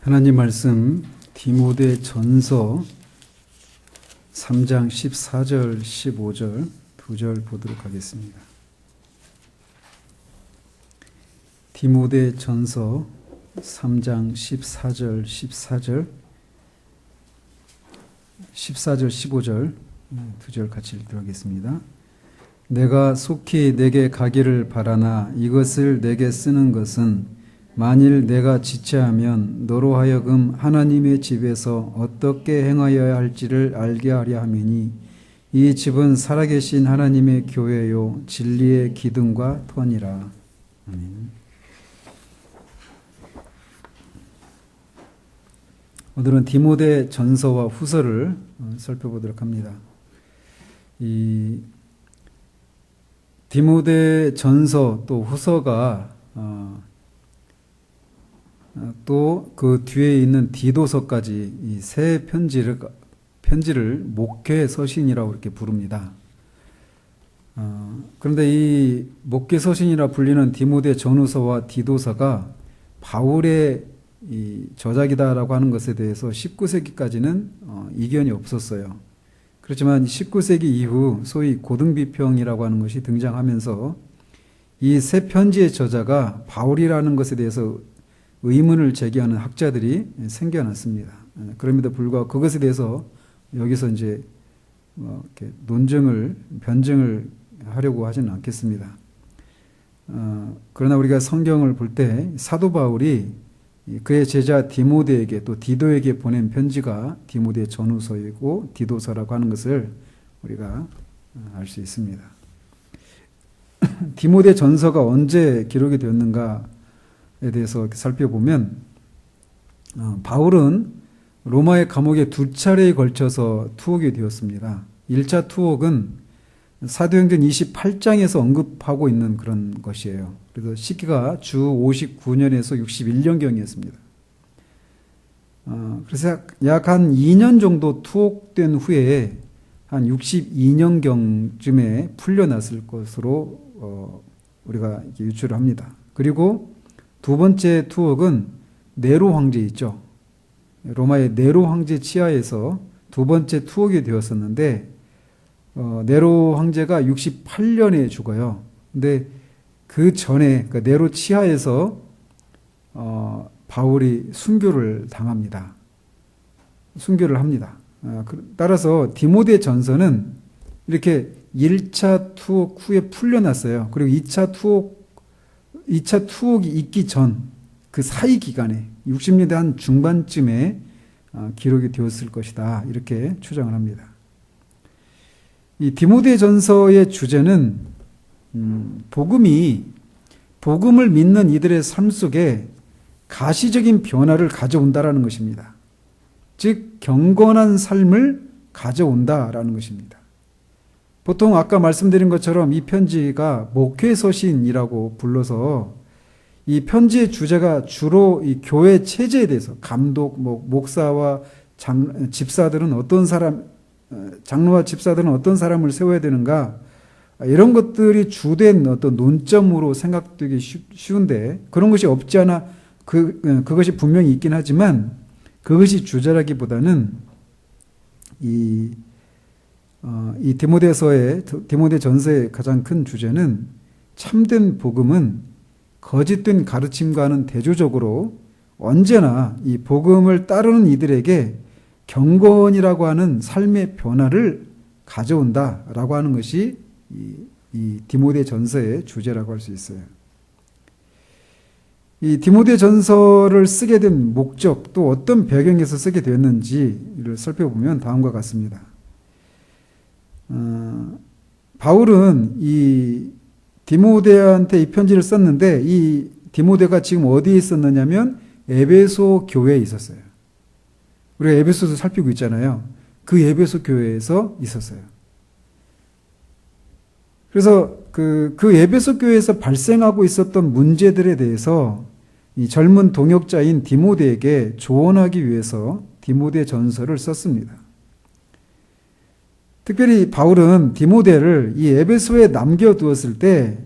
하나님 말씀 디모데 전서 3장 14절 15절 두 절 보도록 하겠습니다. 디모데 전서 3장 14절 15절 두 절 같이 읽도록 하겠습니다. 내가 속히 내게 가기를 바라나 이것을 내게 쓰는 것은 만일 내가 지체하면 너로 하여금 하나님의 집에서 어떻게 행하여야 할지를 알게 하려 함이니 이 집은 살아계신 하나님의 교회요 진리의 기둥과 터니라. 아멘. 오늘은 디모데 전서와 후서를 살펴보도록 합니다. 이 디모데 전서 또 후서가 또 그 뒤에 있는 디도서까지 이 세 편지를 목회 서신이라고 이렇게 부릅니다. 그런데 이 목회 서신이라 불리는 디모데 전후서와 디도서가 바울의 이 저작이다라고 하는 것에 대해서 19세기까지는 이견이 없었어요. 그렇지만 19세기 이후 소위 고등비평이라고 하는 것이 등장하면서 이 세 편지의 저자가 바울이라는 것에 대해서 의문을 제기하는 학자들이 생겨났습니다. 그럼에도 불구하고 그것에 대해서 여기서 이제 이렇게 변증을 하려고 하지는 않겠습니다. 그러나 우리가 성경을 볼 때 사도 바울이 그의 제자 디모데에게 또 디도에게 보낸 편지가 디모데 전후서이고 디도서라고 하는 것을 우리가 알 수 있습니다. 디모데 전서가 언제 기록이 되었는가에 대해서 살펴보면 바울은 로마의 감옥에 두 차례에 걸쳐서 투옥이 되었습니다. 1차 투옥은 사도행전 28장에서 언급하고 있는 그런 것이에요. 그래서 시기가 주 59년에서 61년경이었습니다. 그래서 약 한 2년 정도 투옥된 후에 한 62년경쯤에 풀려났을 것으로 우리가 유추를 합니다. 그리고 두 번째 투옥은 네로 황제 있죠. 로마의 네로 황제 치하에서 두 번째 투옥이 되었었는데 네로 황제가 68년에 죽어요. 근데 그 전에 그러니까 네로 치하에서 바울이 순교를 당합니다. 순교를 합니다. 따라서 디모데 전서는 이렇게 1차 투옥 후에 풀려났어요. 그리고 2차 투옥이 있기 전 그 사이 기간에 60년대 한 중반쯤에 기록이 되었을 것이다. 이렇게 추정을 합니다. 이 디모데 전서의 주제는 복음을 믿는 이들의 삶 속에 가시적인 변화를 가져온다라는 것입니다. 즉 경건한 삶을 가져온다라는 것입니다. 보통 아까 말씀드린 것처럼 이 편지가 목회 서신이라고 불러서 이 편지의 주제가 주로 이 교회 체제에 대해서 감독, 목사와 집사들은 어떤 사람, 장로와 집사들은 어떤 사람을 세워야 되는가, 이런 것들이 주된 어떤 논점으로 생각되기 쉬운데 그런 것이 없지 않아 그것이 분명히 있긴 하지만 그것이 주제라기보다는 이 디모데 전서의 가장 큰 주제는 참된 복음은 거짓된 가르침과는 대조적으로 언제나 이 복음을 따르는 이들에게 경건이라고 하는 삶의 변화를 가져온다라고 하는 것이 이 디모데 전서의 주제라고 할 수 있어요. 이 디모데 전서를 쓰게 된 목적 또 어떤 배경에서 쓰게 되었는지를 살펴보면 다음과 같습니다. 바울은 이 디모데한테 이 편지를 썼는데 이 디모데가 지금 어디에 있었느냐면 에베소 교회에 있었어요. 우리가 에베소서 살피고 있잖아요. 그 에베소 교회에서 있었어요. 그래서 그 에베소 교회에서 발생하고 있었던 문제들에 대해서 이 젊은 동역자인 디모데에게 조언하기 위해서 디모데 전서를 썼습니다. 특별히 바울은 디모데를 이 에베소에 남겨두었을 때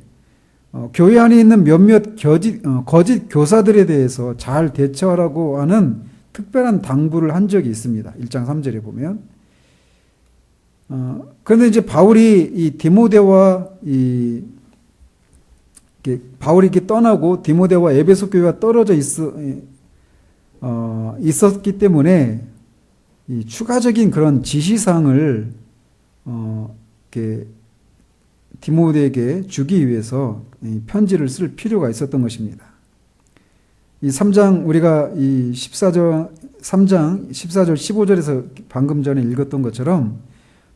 교회 안에 있는 몇몇 거짓 교사들에 대해서 잘 대처하라고 하는 특별한 당부를 한 적이 있습니다. 1장 3절에 보면. 그런데 이제 바울이 이 디모데와 바울이 이렇게 떠나고 디모데와 에베소 교회가 떨어져 있었기 때문에 이 추가적인 그런 지시사항을 이렇게 디모데에게 주기 위해서 이 편지를 쓸 필요가 있었던 것입니다. 이 3장 우리가 이 3장 14절 15절에서 방금 전에 읽었던 것처럼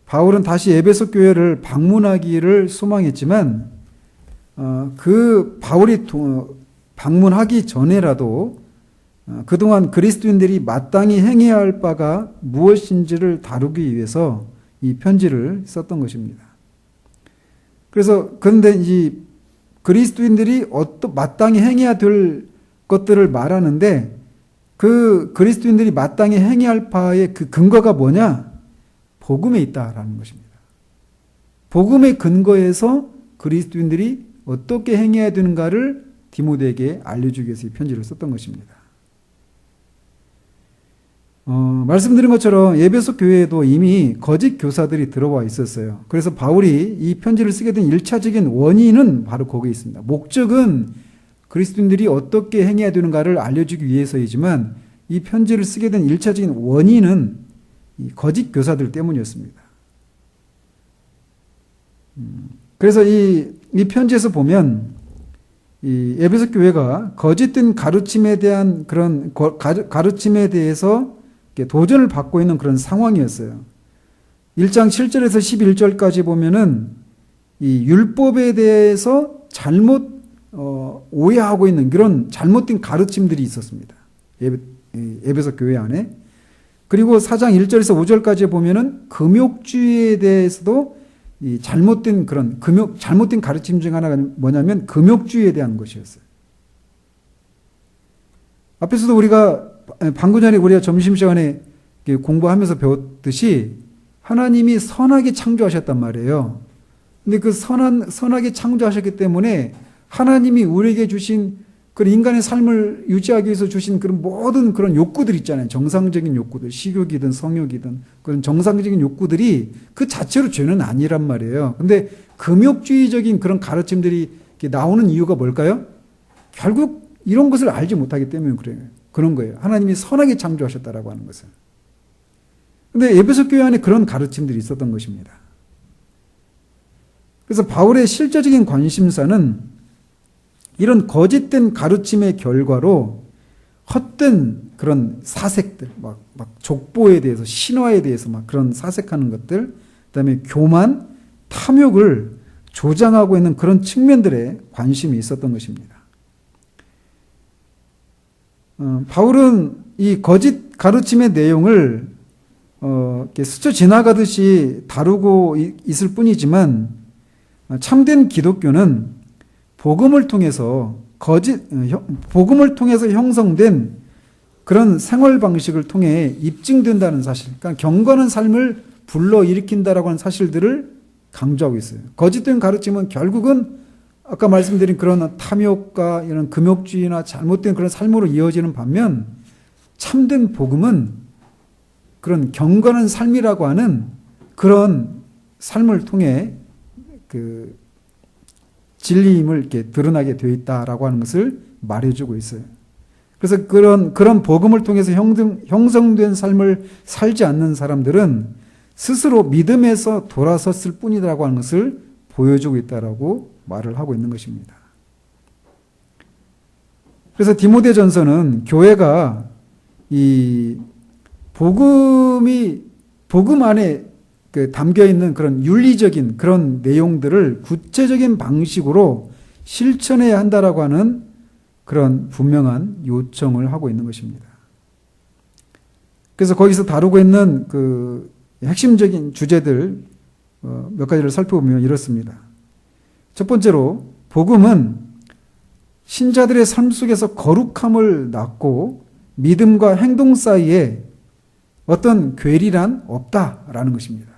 바울은 다시 에베소 교회를 방문하기를 소망했지만 그 바울이 방문하기 전에라도 그동안 그리스도인들이 마땅히 행해야 할 바가 무엇인지를 다루기 위해서 이 편지를 썼던 것입니다. 그런데 이 그리스도인들이 마땅히 행해야 될 것들을 말하는데 그 그리스도인들이 마땅히 행해야 할 바의 그 근거가 뭐냐? 복음에 있다라는 것입니다. 복음의 근거에서 그리스도인들이 어떻게 행해야 되는가를 디모데에게 알려주기 위해서 이 편지를 썼던 것입니다. 말씀드린 것처럼 에베소 교회에도 이미 거짓 교사들이 들어와 있었어요. 그래서 바울이 이 편지를 쓰게 된 1차적인 원인은 바로 거기에 있습니다. 목적은 그리스도인들이 어떻게 행해야 되는가를 알려주기 위해서이지만 이 편지를 쓰게 된 1차적인 원인은 이 거짓 교사들 때문이었습니다. 그래서 이 편지에서 보면 이 에베소 교회가 거짓된 가르침에 대한 그런 가르침에 대해서 도전을 받고 있는 그런 상황이었어요. 1장 7절에서 11절까지 보면은 이 율법에 대해서 잘못 오해하고 있는 그런 잘못된 가르침들이 있었습니다. 에베소 교회 안에. 그리고 4장 1절에서 5절까지 보면은 금욕주의에 대해서도 이 잘못된 가르침 중 하나가 뭐냐면 금욕주의에 대한 것이었어요. 앞에서도 방금 전에 우리가 점심시간에 공부하면서 배웠듯이 하나님이 선하게 창조하셨단 말이에요. 근데 그 선하게 창조하셨기 때문에 하나님이 우리에게 주신 그 인간의 삶을 유지하기 위해서 주신 그런 모든 그런 욕구들 있잖아요. 정상적인 욕구들, 식욕이든 성욕이든 그런 정상적인 욕구들이 그 자체로 죄는 아니란 말이에요. 근데 금욕주의적인 그런 가르침들이 나오는 이유가 뭘까요? 결국 이런 것을 알지 못하기 때문에 그런 거예요. 하나님이 선하게 창조하셨다라고 하는 것은. 근데 에베소 교회 안에 그런 가르침들이 있었던 것입니다. 그래서 바울의 실제적인 관심사는 이런 거짓된 가르침의 결과로 헛된 그런 사색들, 막 족보에 대해서, 신화에 대해서 막 그런 사색하는 것들, 그다음에 교만, 탐욕을 조장하고 있는 그런 측면들에 관심이 있었던 것입니다. 바울은 이 거짓 가르침의 내용을 이렇게 스쳐 지나가듯이 다루고 있을 뿐이지만 참된 기독교는 복음을 통해서 형성된 그런 생활 방식을 통해 입증된다는 사실, 그러니까 경건한 삶을 불러일으킨다라고 하는 사실들을 강조하고 있어요. 거짓된 가르침은 결국은 아까 말씀드린 그런 탐욕과 이런 금욕주의나 잘못된 그런 삶으로 이어지는 반면 참된 복음은 그런 경건한 삶이라고 하는 그런 삶을 통해 그 진리임을 이렇게 드러나게 되어 있다라고 하는 것을 말해주고 있어요. 그래서 그런 복음을 통해서 형성된 삶을 살지 않는 사람들은 스스로 믿음에서 돌아섰을 뿐이라고 하는 것을 보여주고 있다라고 말을 하고 있는 것입니다. 그래서 디모데전서는 교회가 이 복음 안에 담겨 있는 그런 윤리적인 그런 내용들을 구체적인 방식으로 실천해야 한다라고 하는 그런 분명한 요청을 하고 있는 것입니다. 그래서 거기서 다루고 있는 그 핵심적인 주제들 몇 가지를 살펴보면 이렇습니다. 첫 번째로 복음은 신자들의 삶 속에서 거룩함을 낳고 믿음과 행동 사이에 어떤 괴리란 없다라는 것입니다.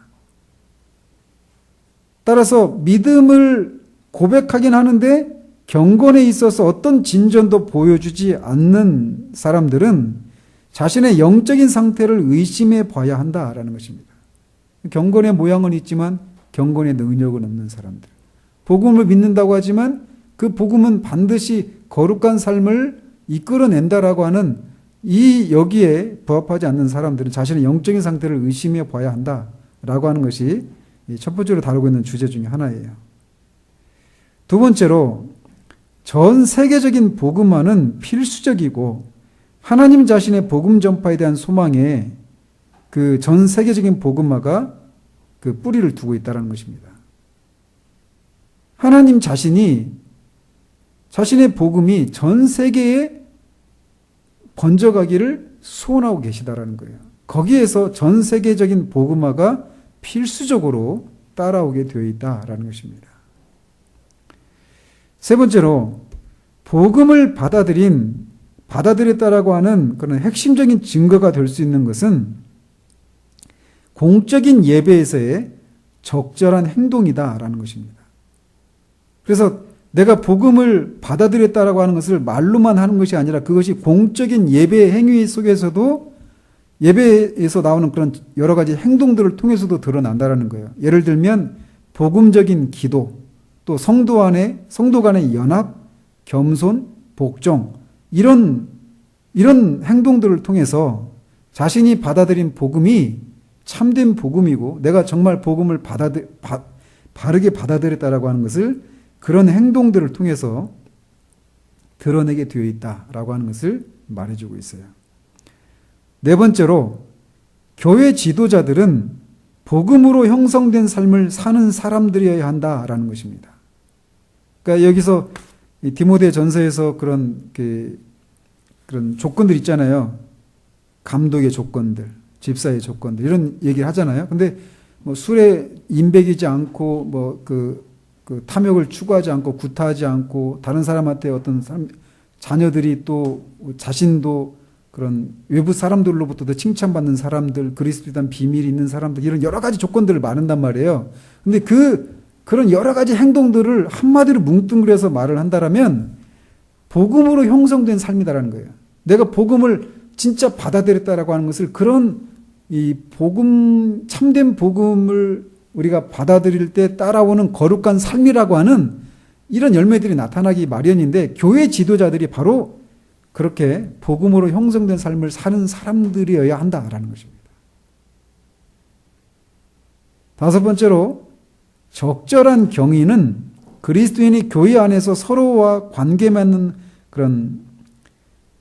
따라서 믿음을 고백하긴 하는데 경건에 있어서 어떤 진전도 보여주지 않는 사람들은 자신의 영적인 상태를 의심해 봐야 한다라는 것입니다. 경건의 모양은 있지만 경건의 능력은 없는 사람들. 복음을 믿는다고 하지만 그 복음은 반드시 거룩한 삶을 이끌어낸다라고 하는 이 여기에 부합하지 않는 사람들은 자신의 영적인 상태를 의심해 봐야 한다라고 하는 것이 첫 번째로 다루고 있는 주제 중에 하나예요. 두 번째로 전 세계적인 복음화는 필수적이고 하나님 자신의 복음 전파에 대한 소망에 그 전 세계적인 복음화가 그 뿌리를 두고 있다는 것입니다. 하나님 자신이 자신의 복음이 전 세계에 번져가기를 소원하고 계시다라는 거예요. 거기에서 전 세계적인 복음화가 필수적으로 따라오게 되어 있다라는 것입니다. 세 번째로 복음을 받아들였다라고 하는 그런 핵심적인 증거가 될 수 있는 것은 공적인 예배에서의 적절한 행동이다라는 것입니다. 그래서 내가 복음을 받아들였다라고 하는 것을 말로만 하는 것이 아니라 그것이 공적인 예배 행위 속에서도 예배에서 나오는 그런 여러 가지 행동들을 통해서도 드러난다라는 거예요. 예를 들면 복음적인 기도, 또 성도 간의 연합, 겸손, 복종 이런 행동들을 통해서 자신이 받아들인 복음이 참된 복음이고 내가 정말 복음을 바르게 받아들였다라고 하는 것을 그런 행동들을 통해서 드러내게 되어 있다라고 하는 것을 말해주고 있어요. 네 번째로 교회 지도자들은 복음으로 형성된 삶을 사는 사람들이어야 한다라는 것입니다. 그러니까 여기서 디모데 전서에서 그런 조건들 있잖아요. 감독의 조건들, 집사의 조건들 이런 얘기를 하잖아요. 근데 뭐 술에 인백이지 않고 그 탐욕을 추구하지 않고 구타하지 않고 다른 사람한테 자녀들이 또 자신도 그런 외부 사람들로부터도 칭찬받는 사람들, 그리스도에 대한 비밀이 있는 사람들 이런 여러 가지 조건들을 말한단 말이에요. 근데 그런 여러 가지 행동들을 한마디로 뭉뚱그려서 말을 한다라면 복음으로 형성된 삶이다라는 거예요. 내가 복음을 진짜 받아들였다라고 하는 것을 그런 이 복음, 참된 복음을 우리가 받아들일 때 따라오는 거룩한 삶이라고 하는 이런 열매들이 나타나기 마련인데 교회 지도자들이 바로 그렇게 복음으로 형성된 삶을 사는 사람들이어야 한다라는 것입니다. 다섯 번째로 적절한 경의는 그리스도인이 교회 안에서 서로와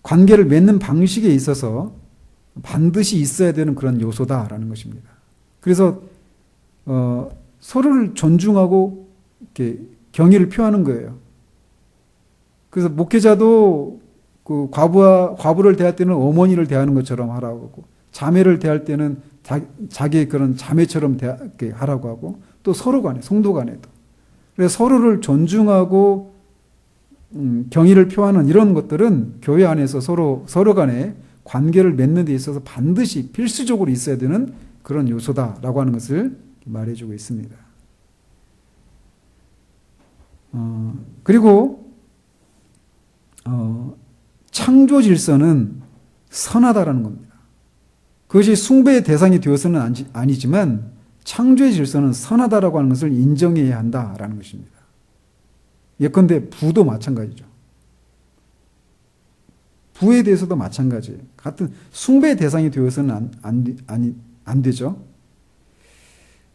관계를 맺는 방식에 있어서 반드시 있어야 되는 그런 요소다라는 것입니다. 그래서 서로를 존중하고 이렇게 경의를 표하는 거예요. 그래서 목회자도 그 과부를 대할 때는 어머니를 대하는 것처럼 하라고 하고 자매를 대할 때는 자기의 그런 자매처럼 하라고 하고 또 서로 간에 성도 간에도 그래서 서로를 존중하고 경의를 표하는 이런 것들은 교회 안에서 서로 간에 관계를 맺는 데 있어서 반드시 필수적으로 있어야 되는 그런 요소다라고 하는 것을 말해주고 있습니다. 그리고 창조 질서는 선하다라는 겁니다. 그것이 숭배의 대상이 되어서는 아니지만 창조의 질서는 선하다라고 하는 것을 인정해야 한다라는 것입니다. 예컨대 부도 마찬가지죠. 부에 대해서도 마찬가지예요. 같은 숭배의 대상이 되어서는 안 되죠.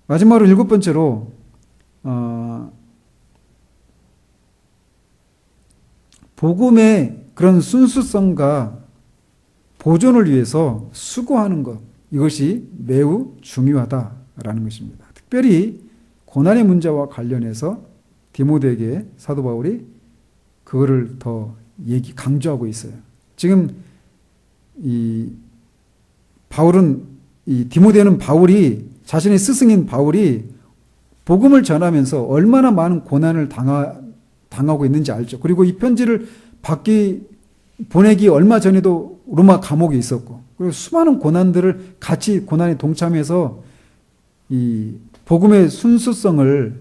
마지막으로 일곱 번째로 복음의 그런 순수성과 보존을 위해서 수고하는 것 이것이 매우 중요하다라는 것입니다. 특별히 고난의 문제와 관련해서 디모데에게 사도 바울이 그거를 더 강조하고 있어요. 지금 디모데는 바울이 자신의 스승인 바울이 복음을 전하면서 얼마나 많은 고난을 당하고 있는지 알죠. 그리고 이 편지를 보내기 얼마 전에도 로마 감옥에 있었고, 그리고 수많은 고난들을 같이 고난에 동참해서 이 복음의 순수성을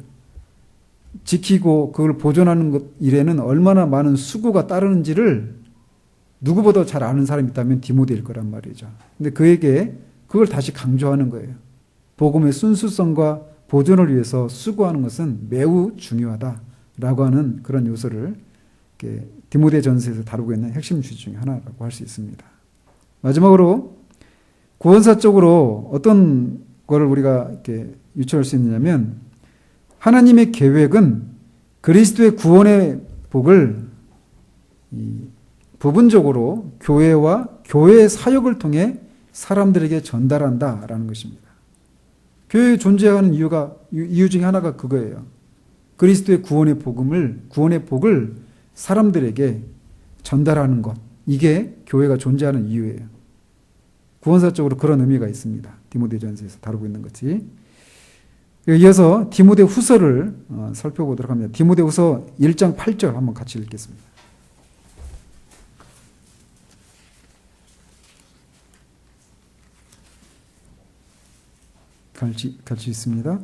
지키고 그걸 보존하는 것 일에는 얼마나 많은 수고가 따르는지를 누구보다 잘 아는 사람이 있다면 디모데일 거란 말이죠. 근데 그에게 그걸 다시 강조하는 거예요. 복음의 순수성과 보존을 위해서 수고하는 것은 매우 중요하다라고 하는 그런 요소를 디모데 전서에서 다루고 있는 핵심 주제 중에 하나라고 할 수 있습니다. 마지막으로 구원사적으로 어떤 거를 우리가 이렇게 유추할 수 있느냐면, 하나님의 계획은 그리스도의 구원의 복을 부분적으로 교회와 교회의 사역을 통해 사람들에게 전달한다라는 것입니다. 교회에 존재하는 이유 중에 하나가 그거예요. 그리스도의 구원의 복을 사람들에게 전달하는 것. 이게 교회가 존재하는 이유예요. 구원사적으로 그런 의미가 있습니다. 디모데전서에서 다루고 있는 것이. 이어서 디모데 후서를 살펴보도록 합니다. 디모데 후서 1장 8절 한번 같이 읽겠습니다. 같이 있습니다.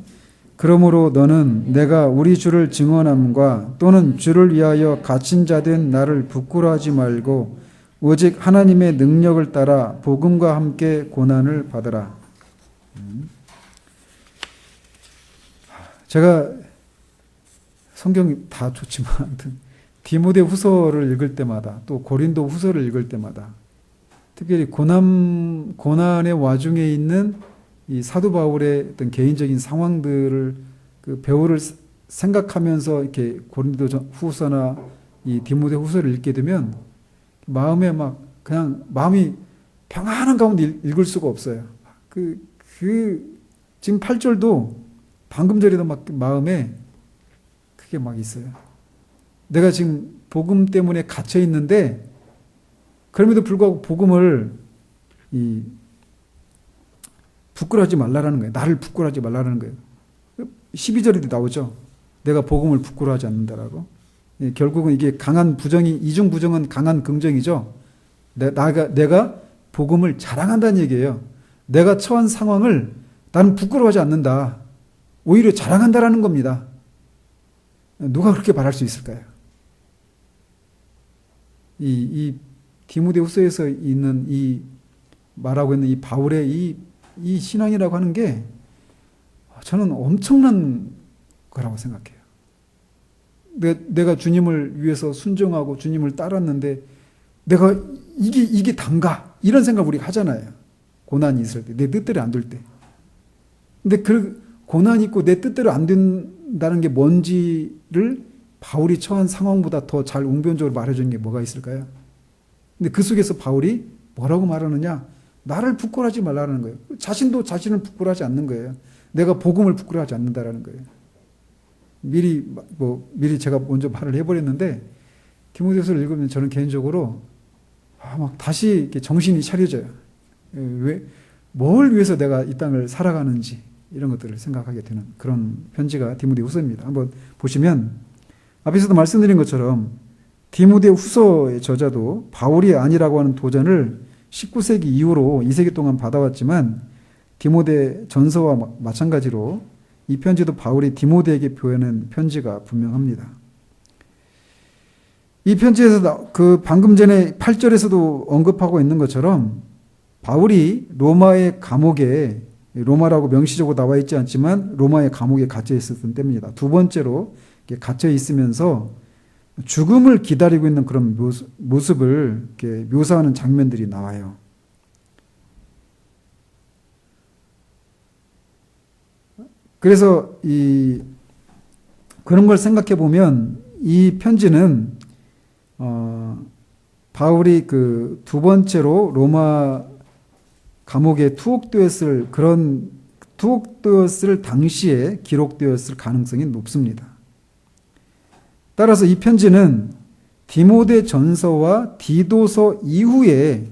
그러므로 너는 내가 우리 주를 증언함과 또는 주를 위하여 갇힌 자 된 나를 부끄러워하지 말고 오직 하나님의 능력을 따라 복음과 함께 고난을 받으라. 제가 성경이 다 좋지만 디모데 후서를 읽을 때마다 또 고린도 후서를 읽을 때마다 특별히 고난의 와중에 있는 이 사도 바울의 어떤 개인적인 상황들을 그 배우를 생각하면서 이렇게 고린도 후서나 이 디모데 후서를 읽게 되면 마음에 막 그냥 마음이 평안한 가운데 읽을 수가 없어요. 지금 8절도 방금 전에도 막 마음에 그게 막 있어요. 내가 지금 복음 때문에 갇혀 있는데 그럼에도 불구하고 복음을 부끄러워하지 말라라는 거예요. 나를 부끄러워하지 말라라는 거예요. 12절에도 나오죠. 내가 복음을 부끄러워하지 않는다라고. 결국은 이게 강한 부정이, 이중 부정은 강한 긍정이죠. 내가 복음을 자랑한다는 얘기예요. 내가 처한 상황을 나는 부끄러워하지 않는다. 오히려 자랑한다라는 겁니다. 누가 그렇게 말할 수 있을까요? 이 디모데 후서에서 있는 말하고 있는 이 바울의 이 신앙이라고 하는 게 저는 엄청난 거라고 생각해요. 내가 주님을 위해서 순종하고 주님을 따랐는데 내가 이게 단가? 이런 생각 우리가 하잖아요. 고난이 있을 때, 내 뜻대로 안 될 때. 근데 그 고난이 있고 내 뜻대로 안 된다는 게 뭔지를 바울이 처한 상황보다 더 잘 웅변적으로 말해주는 게 뭐가 있을까요? 근데 그 속에서 바울이 뭐라고 말하느냐? 나를 부끄러워하지 말라는 거예요. 자신도 자신을 부끄러워하지 않는 거예요. 내가 복음을 부끄러워하지 않는다라는 거예요. 미리 제가 먼저 말을 해버렸는데 디모데후서를 읽으면 저는 개인적으로 막 다시 이렇게 정신이 차려져요. 뭘 위해서 내가 이 땅을 살아가는지 이런 것들을 생각하게 되는 그런 편지가 디모데후서입니다. 한번 보시면 앞에서도 말씀드린 것처럼 디모데후서의 저자도 바울이 아니라고 하는 도전을 19세기 이후로 2세기 동안 받아왔지만 디모데 전서와 마찬가지로 이 편지도 바울이 디모데에게 표현한 편지가 분명합니다. 이 편지에서 그 방금 전에 8절에서도 언급하고 있는 것처럼 바울이 로마의 감옥에, 로마라고 명시적으로 나와 있지 않지만 로마의 감옥에 갇혀 있었던 때입니다. 두 번째로 갇혀 있으면서 죽음을 기다리고 있는 그런 모습을 이렇게 묘사하는 장면들이 나와요. 그래서 그런 걸 생각해 보면 이 편지는 바울이 그 두 번째로 로마 감옥에 투옥되었을 당시에 기록되었을 가능성이 높습니다. 따라서 이 편지는 디모데 전서와 디도서 이후에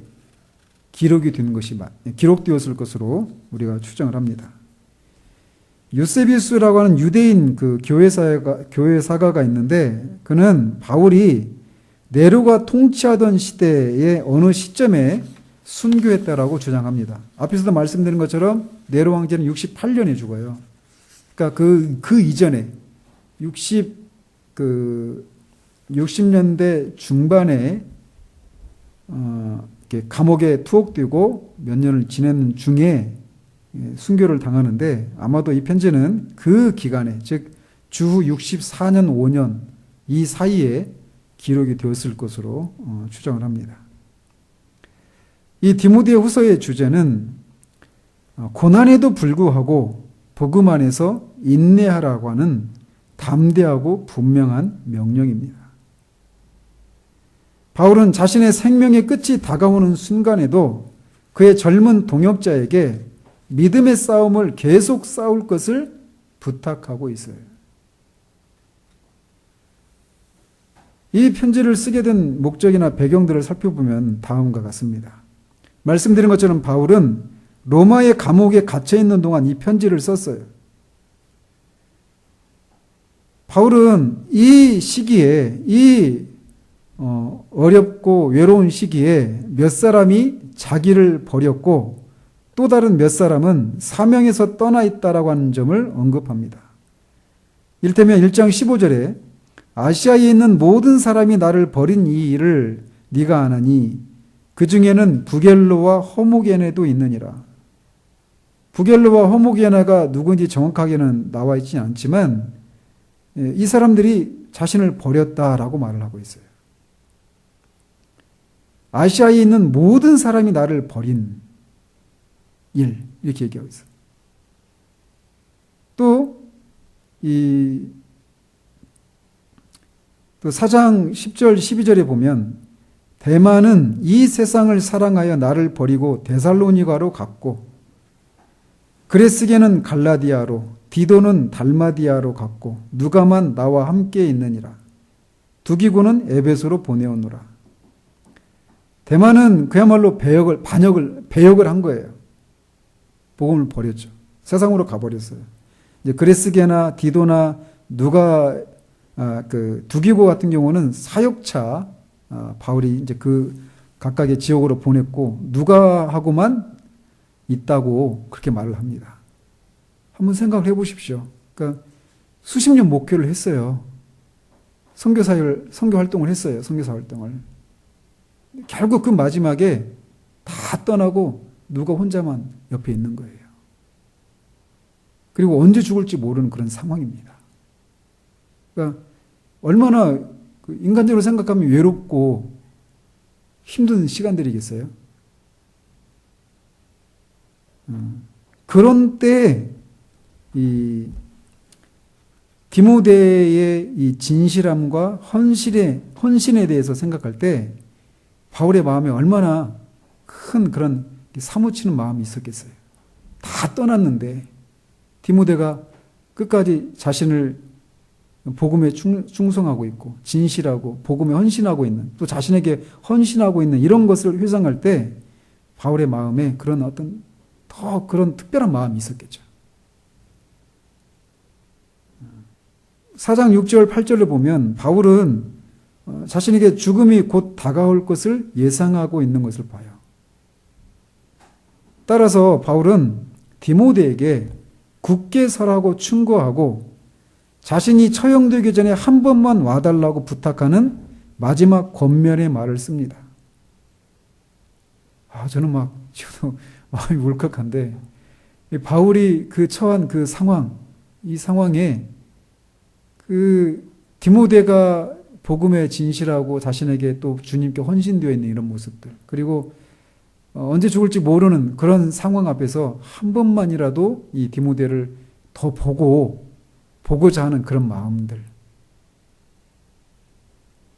기록되었을 것으로 우리가 추정을 합니다. 유세비우스라고 하는 유대인 그 교회사가가 있는데 그는 바울이 네로가 통치하던 시대의 어느 시점에 순교했다라고 주장합니다. 앞에서도 말씀드린 것처럼 네로 황제는 68년에 죽어요. 그러니까 그 이전에 60년대 중반에 이렇게 감옥에 투옥되고 몇 년을 지내는 중에 순교를 당하는데, 아마도 이 편지는 그 기간에, 즉 주후 64년 5년 이 사이에 기록이 되었을 것으로 추정을 합니다. 이 디모데 후서의 주제는 고난에도 불구하고 복음 안에서 인내하라고 하는 담대하고 분명한 명령입니다. 바울은 자신의 생명의 끝이 다가오는 순간에도 그의 젊은 동역자에게 믿음의 싸움을 계속 싸울 것을 부탁하고 있어요. 이 편지를 쓰게 된 목적이나 배경들을 살펴보면 다음과 같습니다. 말씀드린 것처럼 바울은 로마의 감옥에 갇혀 있는 동안 이 편지를 썼어요. 바울은 이 시기에, 이 어렵고 외로운 시기에 몇 사람이 자기를 버렸고 또 다른 몇 사람은 사명에서 떠나 있다라고 하는 점을 언급합니다. 이를테면 1장 15절에 아시아에 있는 모든 사람이 나를 버린 이 일을 네가 아나니 그 중에는 부겔로와 허무게네도 있느니라. 부겔로와 허무게네가 누구인지 정확하게는 나와 있지 않지만 이 사람들이 자신을 버렸다라고 말을 하고 있어요. 아시아에 있는 모든 사람이 나를 버린 일, 이렇게 얘기하고 있어요. 또 4장 10절 12절에 보면 대만은 이 세상을 사랑하여 나를 버리고 데살로니가로 갔고 그레스게는 갈라디아로 디도는 달마디아로 갔고 누가만 나와 함께 있느니라. 두기고는 에베소로 보내오노라. 대만은 그야말로 배역을 한 거예요. 복음을 버렸죠. 세상으로 가버렸어요. 이제 그레스게나 디도나 누가 두기고 같은 경우는 사역차 바울이 이제 그 각각의 지역으로 보냈고 누가하고만 있다고 그렇게 말을 합니다. 한번 생각을 해보십시오. 그러니까 수십 년 목회를 했어요. 선교 활동을 했어요. 선교사 활동을. 결국 그 마지막에 다 떠나고 누가 혼자만 옆에 있는 거예요. 그리고 언제 죽을지 모르는 그런 상황입니다. 그러니까 얼마나 인간적으로 생각하면 외롭고 힘든 시간들이겠어요. 그런 때 이 디모데의 이 진실함과 헌신에 대해서 생각할 때 바울의 마음에 얼마나 큰 그런 사무치는 마음이 있었겠어요. 다 떠났는데 디모데가 끝까지 자신을 복음에 충성하고 있고 진실하고 복음에 헌신하고 있는, 또 자신에게 헌신하고 있는 이런 것을 회상할 때 바울의 마음에 그런 어떤 더 그런 특별한 마음이 있었겠죠. 4장 6절 8절을 보면 바울은 자신에게 죽음이 곧 다가올 것을 예상하고 있는 것을 봐요. 따라서 바울은 디모데에게 굳게 서라고 충고하고 자신이 처형되기 전에 한 번만 와달라고 부탁하는 마지막 권면의 말을 씁니다. 저는 지금도 마음이 울컥한데, 바울이 처한 그 상황, 이 상황에 디모데가 복음에 진실하고 자신에게 또 주님께 헌신되어 있는 이런 모습들, 그리고 언제 죽을지 모르는 그런 상황 앞에서 한 번만이라도 이 디모데를 더 보고자 하는 그런 마음들,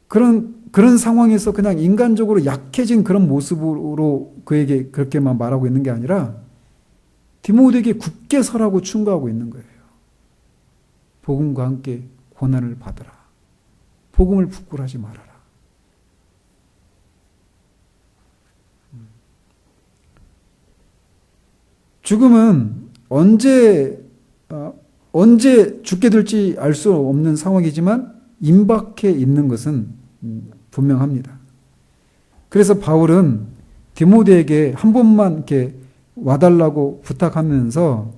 그런 상황에서 그냥 인간적으로 약해진 그런 모습으로 그에게 그렇게만 말하고 있는 게 아니라 디모데에게 굳게 서라고 충고하고 있는 거예요. 복음과 함께 고난을 받으라. 복음을 부끄러워하지 말아라. 죽음은 언제 죽게 될지 알 수 없는 상황이지만 임박해 있는 것은 분명합니다. 그래서 바울은 디모데에게 한 번만 이렇게 와달라고 부탁하면서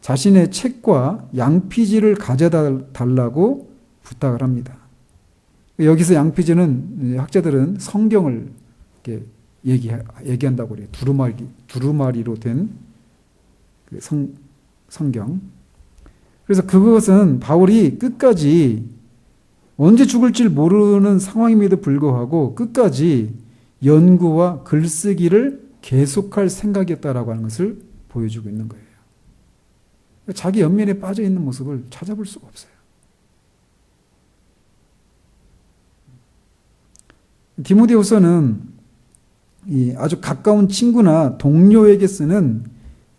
자신의 책과 양피지를 가져다 달라고 부탁을 합니다. 여기서 양피지는 학자들은 성경을 이렇게 얘기한다고 그래요. 두루마리로 된 성경. 그래서 그것은 바울이 끝까지 언제 죽을지 모르는 상황임에도 불구하고 끝까지 연구와 글쓰기를 계속할 생각이었다라고 하는 것을 보여주고 있는 거예요. 자기 연민에 빠져 있는 모습을 찾아볼 수가 없어요. 디모데후서는 아주 가까운 친구나 동료에게 쓰는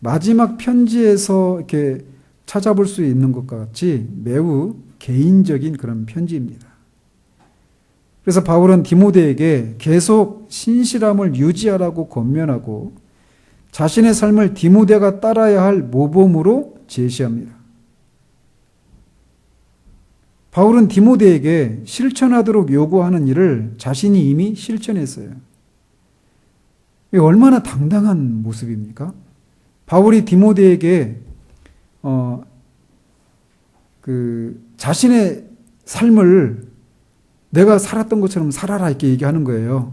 마지막 편지에서 이렇게 찾아볼 수 있는 것과 같이 매우 개인적인 그런 편지입니다. 그래서 바울은 디모데에게 계속 신실함을 유지하라고 권면하고 자신의 삶을 디모데가 따라야 할 모범으로 제시합니다. 바울은 디모데에게 실천하도록 요구하는 일을 자신이 이미 실천했어요. 이게 얼마나 당당한 모습입니까? 바울이 디모데에게 자신의 삶을 내가 살았던 것처럼 살아라 이렇게 얘기하는 거예요.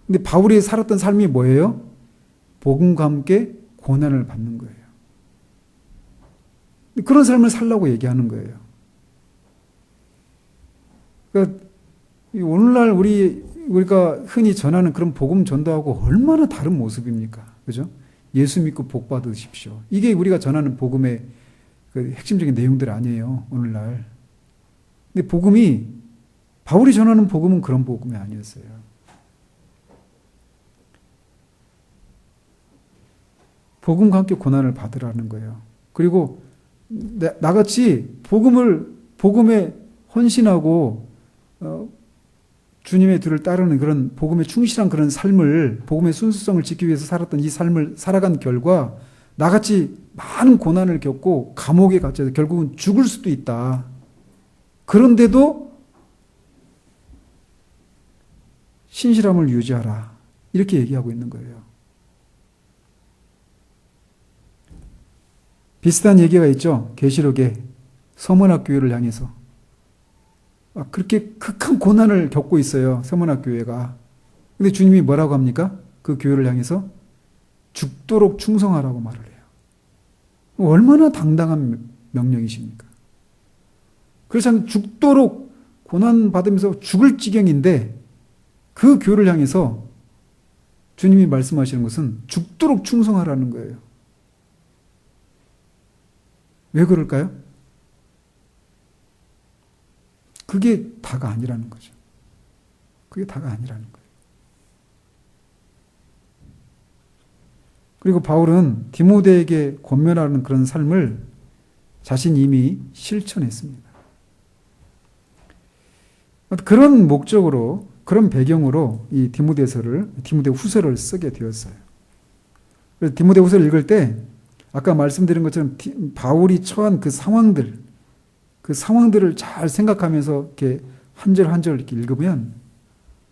근데 바울이 살았던 삶이 뭐예요? 복음과 함께 고난을 받는 거예요. 그런 삶을 살라고 얘기하는 거예요. 그러니까 오늘날 우리가 흔히 전하는 그런 복음 전도하고 얼마나 다른 모습입니까? 그죠? 예수 믿고 복 받으십시오. 이게 우리가 전하는 복음의 그 핵심적인 내용들 아니에요, 오늘날. 근데 바울이 전하는 복음은 그런 복음이 아니었어요. 복음과 함께 고난을 받으라는 거예요. 그리고 나같이 복음에 헌신하고 주님의 뒤를 따르는 그런 복음에 충실한 그런 삶을, 복음의 순수성을 지키기 위해서 살았던 이 삶을 살아간 결과 나같이 많은 고난을 겪고 감옥에 갇혀서 결국은 죽을 수도 있다. 그런데도 신실함을 유지하라. 이렇게 얘기하고 있는 거예요. 비슷한 얘기가 있죠. 계시록에 서문학 교회를 향해서. 그렇게 극한 고난을 겪고 있어요. 서문학 교회가. 근데 주님이 뭐라고 합니까? 그 교회를 향해서 죽도록 충성하라고 말을 해요. 얼마나 당당한 명령이십니까? 그래서 죽도록 고난받으면서 죽을 지경인데 그 교회를 향해서 주님이 말씀하시는 것은 죽도록 충성하라는 거예요. 왜 그럴까요? 그게 다가 아니라는 거죠. 그게 다가 아니라는 거예요. 그리고 바울은 디모데에게 권면하는 그런 삶을 자신이 이미 실천했습니다. 그런 목적으로, 그런 배경으로 이 디모데 후서를 쓰게 되었어요. 그래서 디모데 후서를 읽을 때 아까 말씀드린 것처럼 바울이 처한 그 상황들을 잘 생각하면서 이렇게 한 절 한 절 이렇게 읽으면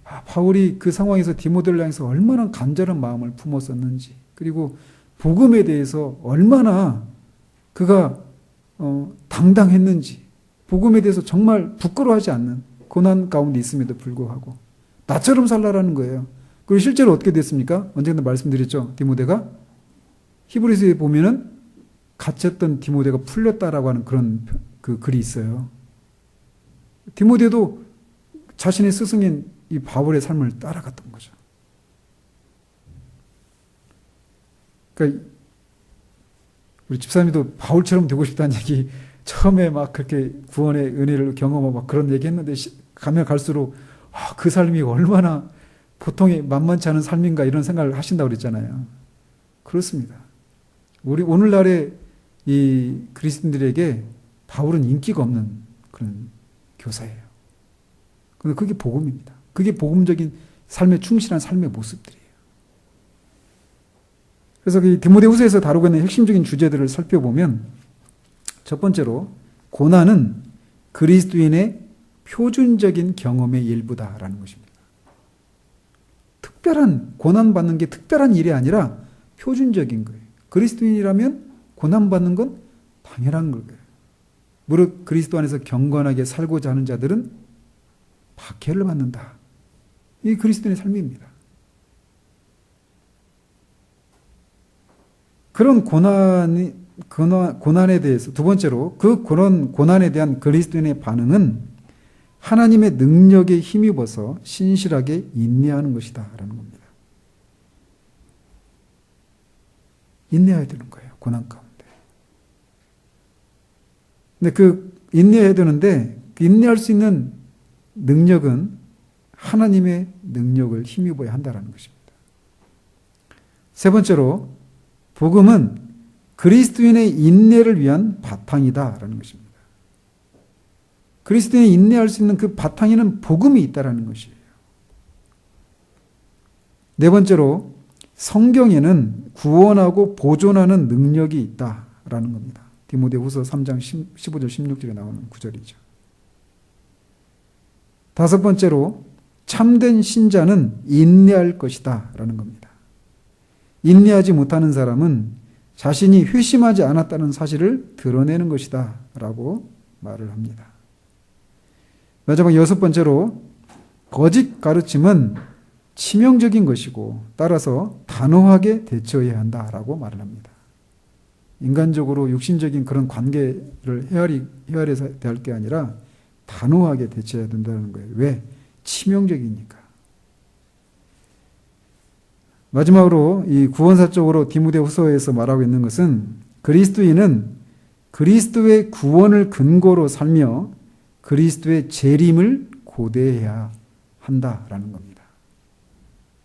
바울이 그 상황에서 디모데를 향해서 얼마나 간절한 마음을 품었었는지, 그리고 복음에 대해서 얼마나 그가 당당했는지, 복음에 대해서 정말 부끄러워하지 않는 고난 가운데 있음에도 불구하고 나처럼 살라라는 거예요. 그리고 실제로 어떻게 됐습니까? 언젠가 말씀드렸죠. 디모데가 히브리서에 보면은 갇혔던 디모데가 풀렸다라고 하는 그런 그 글이 있어요. 디모데도 자신의 스승인 이 바울의 삶을 따라갔던 거죠. 그러니까 우리 집사님도 바울처럼 되고 싶다는 얘기 처음에 막 그렇게 구원의 은혜를 경험하고 막 그런 얘기 했는데 가면 갈수록 그 삶이 얼마나 보통의 만만치 않은 삶인가 이런 생각을 하신다고 그랬잖아요. 그렇습니다. 우리 오늘날의 이 그리스도인들에게 바울은 인기가 없는 그런 교사예요. 근데 그게 복음입니다. 그게 복음적인 삶에 충실한 삶의 모습들이에요. 그래서 이 디모데후서에서 다루고 있는 핵심적인 주제들을 살펴보면 첫 번째로 고난은 그리스도인의 표준적인 경험의 일부다라는 것입니다. 고난받는 게 특별한 일이 아니라 표준적인 거예요. 그리스도인이라면 고난받는 건 당연한 거예요. 무릇 그리스도 안에서 경건하게 살고자 하는 자들은 박해를 받는다. 이 그리스도인의 삶입니다. 그런 고난에 대해서 두 번째로 그런 고난에 대한 그리스도인의 반응은 하나님의 능력에 힘입어서 신실하게 인내하는 것이다 라는 겁니다. 인내해야 되는 거예요. 고난 가운데. 근데 인내해야 되는데 인내할 수 있는 능력은 하나님의 능력을 힘입어야 한다는 것입니다. 세 번째로 복음은 그리스도인의 인내를 위한 바탕이다라는 것입니다. 그리스도인이 인내할 수 있는 그 바탕에는 복음이 있다라는 것이에요. 네 번째로 성경에는 구원하고 보존하는 능력이 있다라는 겁니다. 디모데후서 3장 15절 16절에 나오는 구절이죠. 다섯 번째로 참된 신자는 인내할 것이다 라는 겁니다. 인내하지 못하는 사람은 자신이 회심하지 않았다는 사실을 드러내는 것이다 라고 말을 합니다. 마지막 여섯 번째로 거짓 가르침은 치명적인 것이고 따라서 단호하게 대처해야 한다라고 말을 합니다. 인간적으로 육신적인 그런 관계를 헤아려서 대할 게 아니라 단호하게 대처해야 된다는 거예요. 왜? 치명적이니까. 마지막으로 이 구원사적으로 디모데후서에서 말하고 있는 것은 그리스도인은 그리스도의 구원을 근거로 살며 그리스도의 재림을 고대해야 한다라는 겁니다.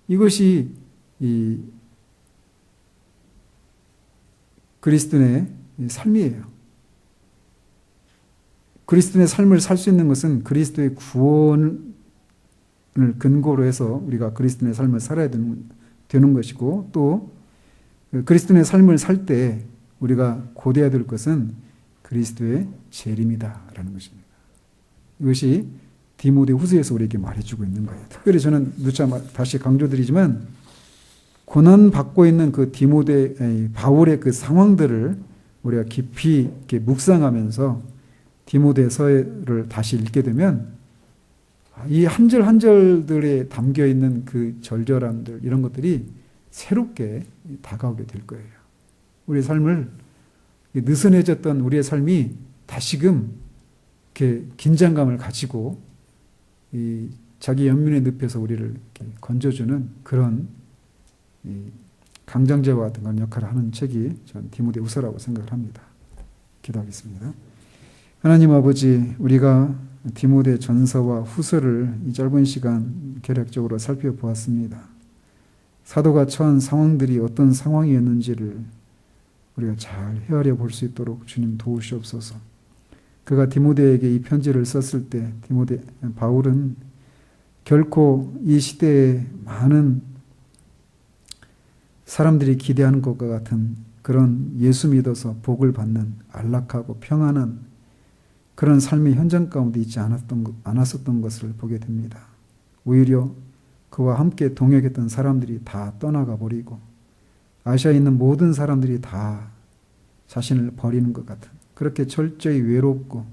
이것이 이 그리스도인의 삶이에요. 그리스도인의 삶을 살 수 있는 것은 그리스도의 구원을 근거로 해서 우리가 그리스도인의 삶을 살아야 되는 것이고 또 그리스도인의 삶을 살 때 우리가 고대해야 될 것은 그리스도의 재림이다라는 것입니다. 이것이 디모데후서에서 우리에게 말해주고 있는 거예요. 특별히 저는 누차 다시 강조드리지만 고난받고 있는 그 바울의 그 상황들을 우리가 깊이 이렇게 묵상하면서 디모데서를 다시 읽게 되면 이 한 절 한 절들에 담겨 있는 그 절절함들 이런 것들이 새롭게 다가오게 될 거예요. 우리의 삶을 느슨해졌던 우리의 삶이 다시금 이렇게 긴장감을 가지고 이 자기 연민의 늪에서 우리를 이렇게 건져주는 그런 이 강장제와 같은 그런 역할을 하는 책이 전 디모데후서라고 생각을 합니다. 기도하겠습니다. 하나님 아버지, 우리가 디모데 전서와 후서를 이 짧은 시간 개략적으로 살펴보았습니다. 사도가 처한 상황들이 어떤 상황이었는지를 우리가 잘 헤아려 볼 수 있도록 주님 도우시옵소서. 그가 디모데에게 이 편지를 썼을 때 바울은 결코 이 시대에 많은 사람들이 기대하는 것과 같은 그런 예수 믿어서 복을 받는 안락하고 평안한 그런 삶의 현장 가운데 있지 않았었던 것을 보게 됩니다. 오히려 그와 함께 동역했던 사람들이 다 떠나가 버리고 아시아에 있는 모든 사람들이 다 자신을 버리는 것 같은 그렇게 철저히 외롭고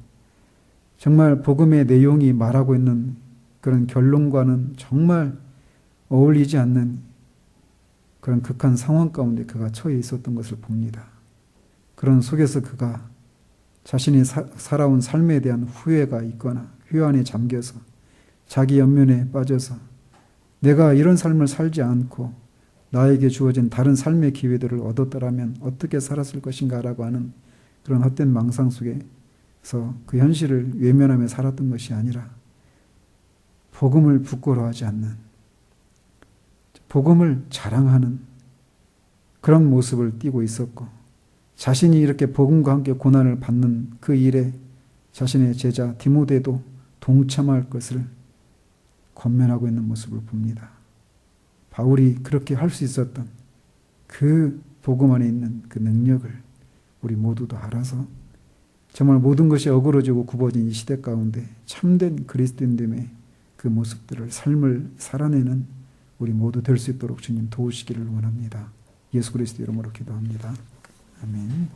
정말 복음의 내용이 말하고 있는 그런 결론과는 정말 어울리지 않는 그런 극한 상황 가운데 그가 처해 있었던 것을 봅니다. 그런 속에서 그가 자신이 살아온 삶에 대한 후회가 있거나 회한에 잠겨서 자기 연면에 빠져서 내가 이런 삶을 살지 않고 나에게 주어진 다른 삶의 기회들을 얻었더라면 어떻게 살았을 것인가라고 하는 그런 헛된 망상 속에서 그 현실을 외면하며 살았던 것이 아니라 복음을 부끄러워하지 않는 복음을 자랑하는 그런 모습을 띠고 있었고 자신이 이렇게 복음과 함께 고난을 받는 그 일에 자신의 제자 디모데도 동참할 것을 권면하고 있는 모습을 봅니다. 바울이 그렇게 할 수 있었던 그 복음 안에 있는 그 능력을 우리 모두도 알아서 정말 모든 것이 어그러지고 굽어진 이 시대 가운데 참된 그리스도인됨의 그 모습들을 삶을 살아내는 우리 모두 될 수 있도록 주님 도우시기를 원합니다. 예수 그리스도 이름으로 기도합니다. 아멘.